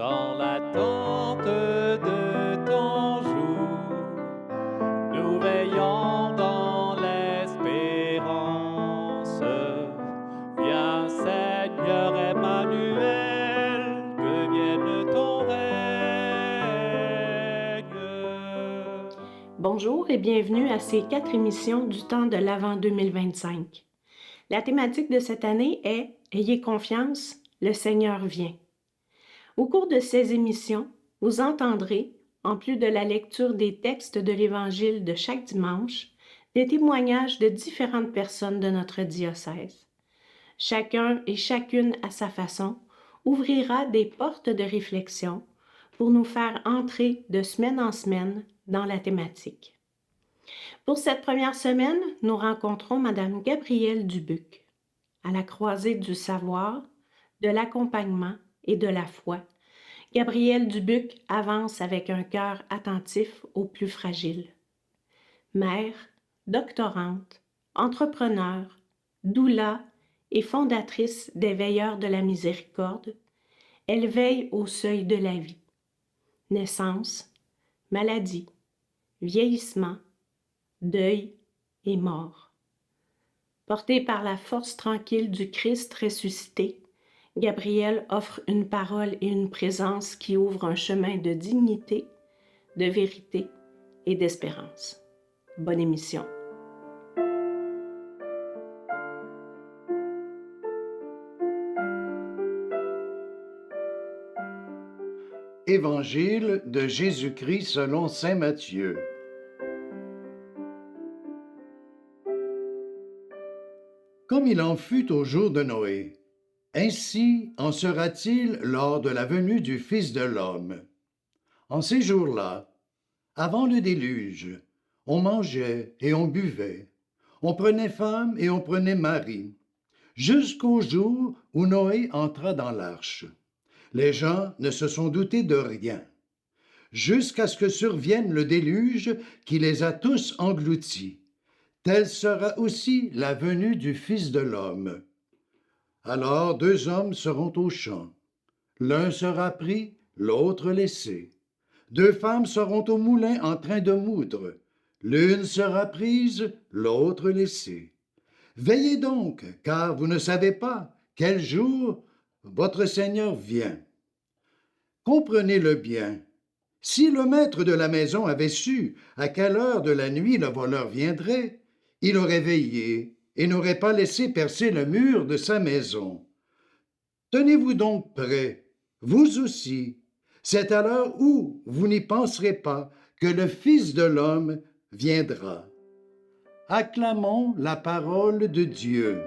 dans l'attente de ton jour. Nous veillons dans l'espérance. Viens Seigneur Emmanuel, que vienne ton règne. Bonjour et bienvenue à ces 4 émissions du temps de l'Avent 2025. La thématique de cette année est « Ayez confiance, le Seigneur vient ». Au cours de ces émissions, vous entendrez, en plus de la lecture des textes de l'Évangile de chaque dimanche, des témoignages de différentes personnes de notre diocèse. Chacun et chacune à sa façon ouvrira des portes de réflexion pour nous faire entrer de semaine en semaine dans la thématique. Pour cette première semaine, nous rencontrons Madame Gabrielle Dubuc. À la croisée du savoir, de l'accompagnement et de la foi, Gabrielle Dubuc avance avec un cœur attentif aux plus fragiles. Mère, doctorante, entrepreneur, doula et fondatrice des Veilleurs de la Miséricorde, elle veille au seuil de la vie. Naissance, maladie, vieillissement, deuil et mort. Portée par la force tranquille du Christ ressuscité, Gabrielle offre une parole et une présence qui ouvrent un chemin de dignité, de vérité et d'espérance. Bonne émission. Évangile de Jésus-Christ selon saint Matthieu. Comme il en fut au jour de Noé, ainsi en sera-t-il lors de la venue du Fils de l'homme. En ces jours-là, avant le déluge, on mangeait et on buvait, on prenait femme et on prenait mari, jusqu'au jour où Noé entra dans l'arche. Les gens ne se sont doutés de rien, jusqu'à ce que survienne le déluge qui les a tous engloutis. Telle sera aussi la venue du Fils de l'homme. Alors 2 hommes seront au champ. L'un sera pris, l'autre laissé. 2 femmes seront au moulin en train de moudre. L'une sera prise, l'autre laissée. Veillez donc, car vous ne savez pas quel jour votre Seigneur vient. Comprenez-le bien. Si le maître de la maison avait su à quelle heure de la nuit le voleur viendrait, il aurait veillé et n'aurait pas laissé percer le mur de sa maison. Tenez-vous donc prêts, vous aussi. C'est à l'heure où vous n'y penserez pas que le Fils de l'homme viendra. Acclamons la parole de Dieu.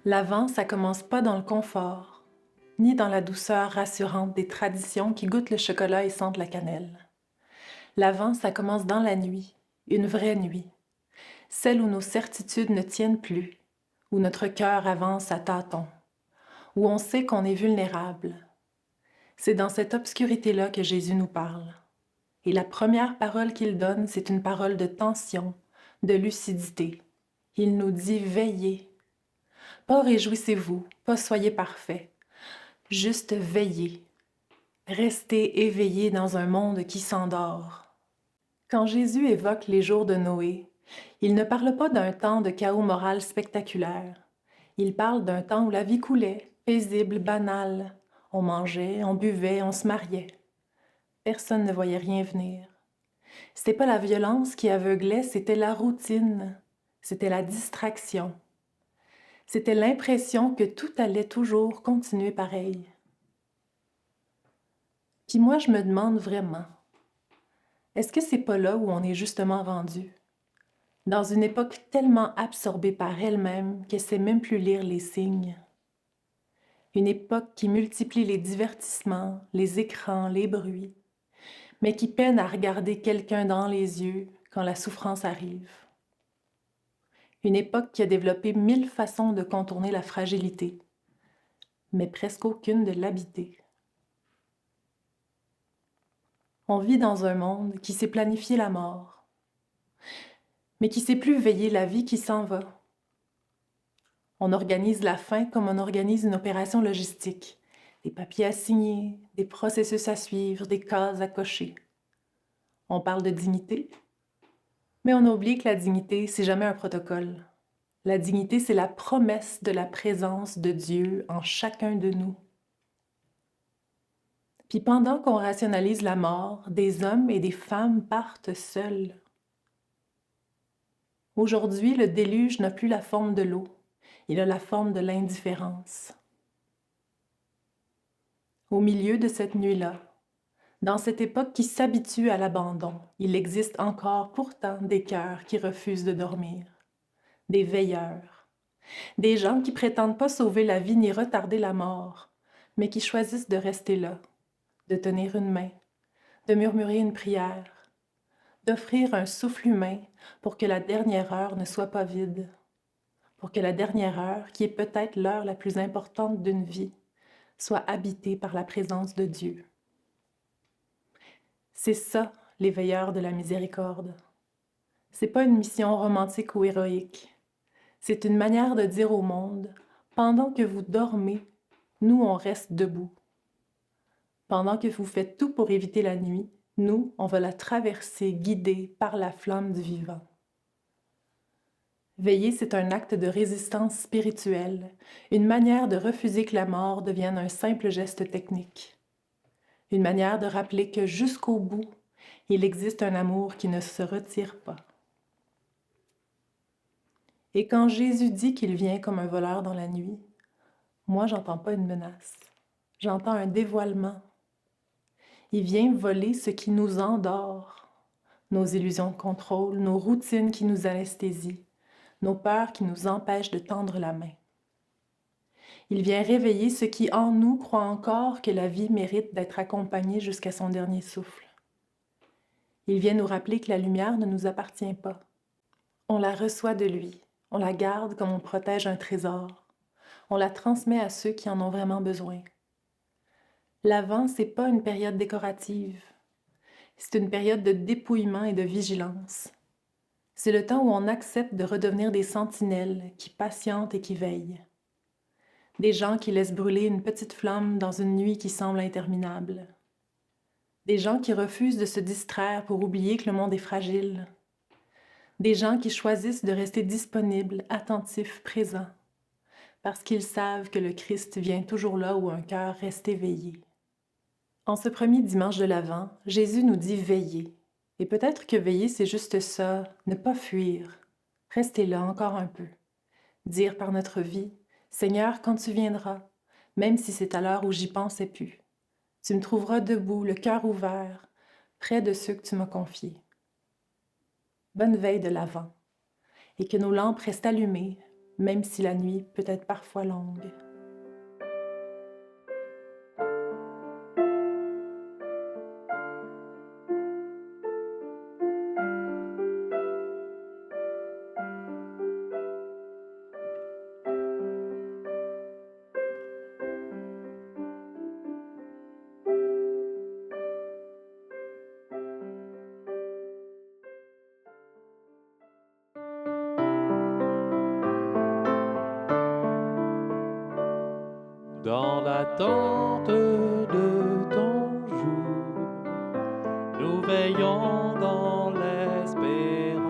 L'Avent, ça commence pas dans le confort, ni dans la douceur rassurante des traditions qui goûtent le chocolat et sentent la cannelle. L'Avent, ça commence dans la nuit, une vraie nuit, celle où nos certitudes ne tiennent plus, où notre cœur avance à tâtons, où on sait qu'on est vulnérable. C'est dans cette obscurité-là que Jésus nous parle. Et la première parole qu'il donne, c'est une parole de tension, de lucidité. Il nous dit « veillez ». Pas réjouissez-vous, pas soyez parfaits, juste veillez. Restez éveillés dans un monde qui s'endort. Quand Jésus évoque les jours de Noé, il ne parle pas d'un temps de chaos moral spectaculaire. Il parle d'un temps où la vie coulait, paisible, banale. On mangeait, on buvait, on se mariait. Personne ne voyait rien venir. C'était pas la violence qui aveuglait, c'était la routine, c'était la distraction. C'était l'impression que tout allait toujours continuer pareil. Puis moi, je me demande vraiment, est-ce que c'est pas là où on est justement rendu? Dans une époque tellement absorbée par elle-même qu'elle sait même plus lire les signes. Une époque qui multiplie les divertissements, les écrans, les bruits, mais qui peine à regarder quelqu'un dans les yeux quand la souffrance arrive. Une époque qui a développé 1000 façons de contourner la fragilité, mais presque aucune de l'habiter. On vit dans un monde qui sait planifier la mort, mais qui sait plus veiller la vie qui s'en va. On organise la fin comme on organise une opération logistique. Des papiers à signer, des processus à suivre, des cases à cocher. On parle de dignité, mais on oublie que la dignité, c'est jamais un protocole. La dignité, c'est la promesse de la présence de Dieu en chacun de nous. Puis pendant qu'on rationalise la mort, des hommes et des femmes partent seuls. Aujourd'hui, le déluge n'a plus la forme de l'eau. Il a la forme de l'indifférence. Au milieu de cette nuit-là, dans cette époque qui s'habitue à l'abandon, il existe encore pourtant des cœurs qui refusent de dormir, des veilleurs, des gens qui prétendent pas sauver la vie ni retarder la mort, mais qui choisissent de rester là, de tenir une main, de murmurer une prière, d'offrir un souffle humain pour que la dernière heure ne soit pas vide, pour que la dernière heure, qui est peut-être l'heure la plus importante d'une vie, soit habitée par la présence de Dieu. C'est ça, les veilleurs de la miséricorde. C'est pas une mission romantique ou héroïque. C'est une manière de dire au monde, pendant que vous dormez, nous, on reste debout. Pendant que vous faites tout pour éviter la nuit, nous, on va la traverser guidés par la flamme du vivant. Veiller, c'est un acte de résistance spirituelle, une manière de refuser que la mort devienne un simple geste technique. Une manière de rappeler que jusqu'au bout, il existe un amour qui ne se retire pas. Et quand Jésus dit qu'il vient comme un voleur dans la nuit, moi, j'entends pas une menace, j'entends un dévoilement. Il vient voler ce qui nous endort, nos illusions de contrôle, nos routines qui nous anesthésient, nos peurs qui nous empêchent de tendre la main. Il vient réveiller ce qui en nous croit encore que la vie mérite d'être accompagnée jusqu'à son dernier souffle. Il vient nous rappeler que la lumière ne nous appartient pas. On la reçoit de lui, on la garde comme on protège un trésor, on la transmet à ceux qui en ont vraiment besoin. L'Avent, c'est pas une période décorative, c'est une période de dépouillement et de vigilance. C'est le temps où on accepte de redevenir des sentinelles qui patientent et qui veillent. Des gens qui laissent brûler une petite flamme dans une nuit qui semble interminable. Des gens qui refusent de se distraire pour oublier que le monde est fragile. Des gens qui choisissent de rester disponibles, attentifs, présents, parce qu'ils savent que le Christ vient toujours là où un cœur reste éveillé. En ce premier dimanche de l'Avent, Jésus nous dit « veiller ». Et peut-être que veiller, c'est juste ça, ne pas fuir, rester là encore un peu. Dire par notre vie, Seigneur, quand tu viendras, même si c'est à l'heure où j'y pensais plus, tu me trouveras debout, le cœur ouvert, près de ceux que tu m'as confiés. Bonne veille de l'Avent, et que nos lampes restent allumées, même si la nuit peut être parfois longue. Dans l'attente de ton jour, nous veillons dans l'espérance.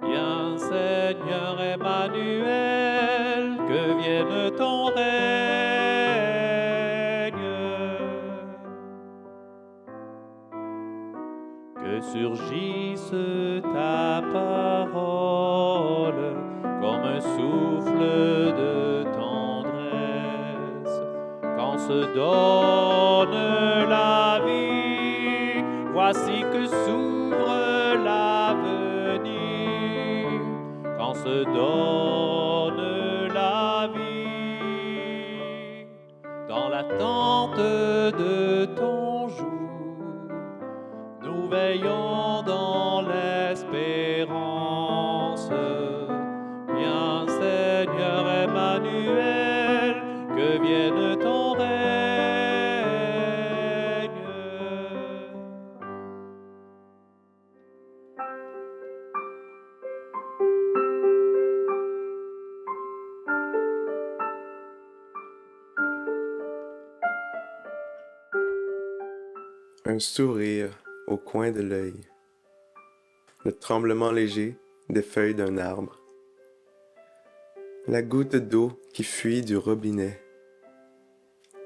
Viens Seigneur Emmanuel, que vienne ton règne. Que surgisse ta parole comme un souffle de tendresse. Quand se donne la vie, voici que s'ouvre l'avenir. Quand se donne la vie, l'attente de ton jour, nous veillons dans l'espérance. Viens Seigneur Emmanuel, que vienne ton règne. Un sourire au coin de l'œil, le tremblement léger des feuilles d'un arbre, la goutte d'eau qui fuit du robinet,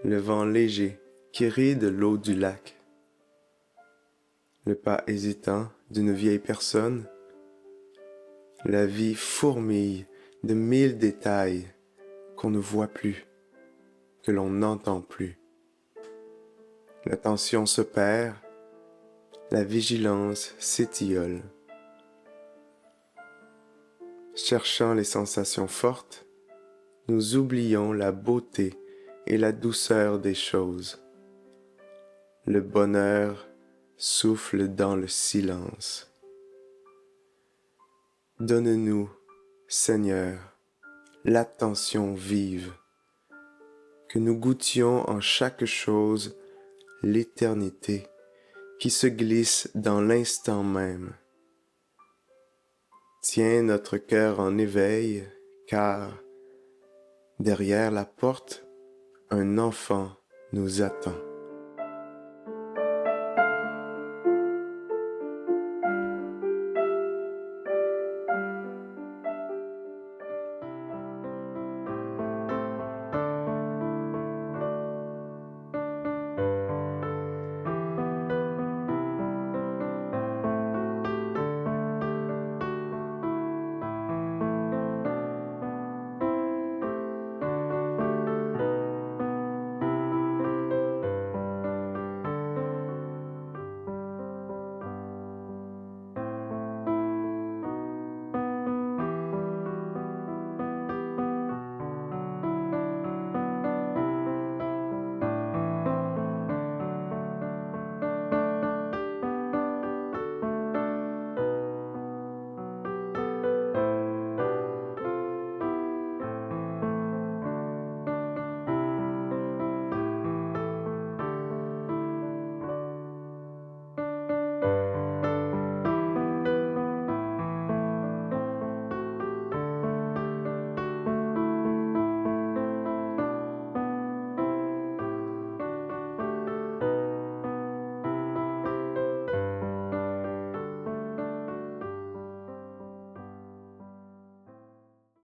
le vent léger qui rit de l'eau du lac, le pas hésitant d'une vieille personne, la vie fourmille de 1000 détails qu'on ne voit plus, que l'on n'entend plus. L'attention se perd, la vigilance s'étiole. Cherchant les sensations fortes, nous oublions la beauté et la douceur des choses. Le bonheur souffle dans le silence. Donne-nous, Seigneur, l'attention vive, que nous goûtions en chaque chose l'éternité qui se glisse dans l'instant même. Tiens notre cœur en éveil, car derrière la porte, un enfant nous attend.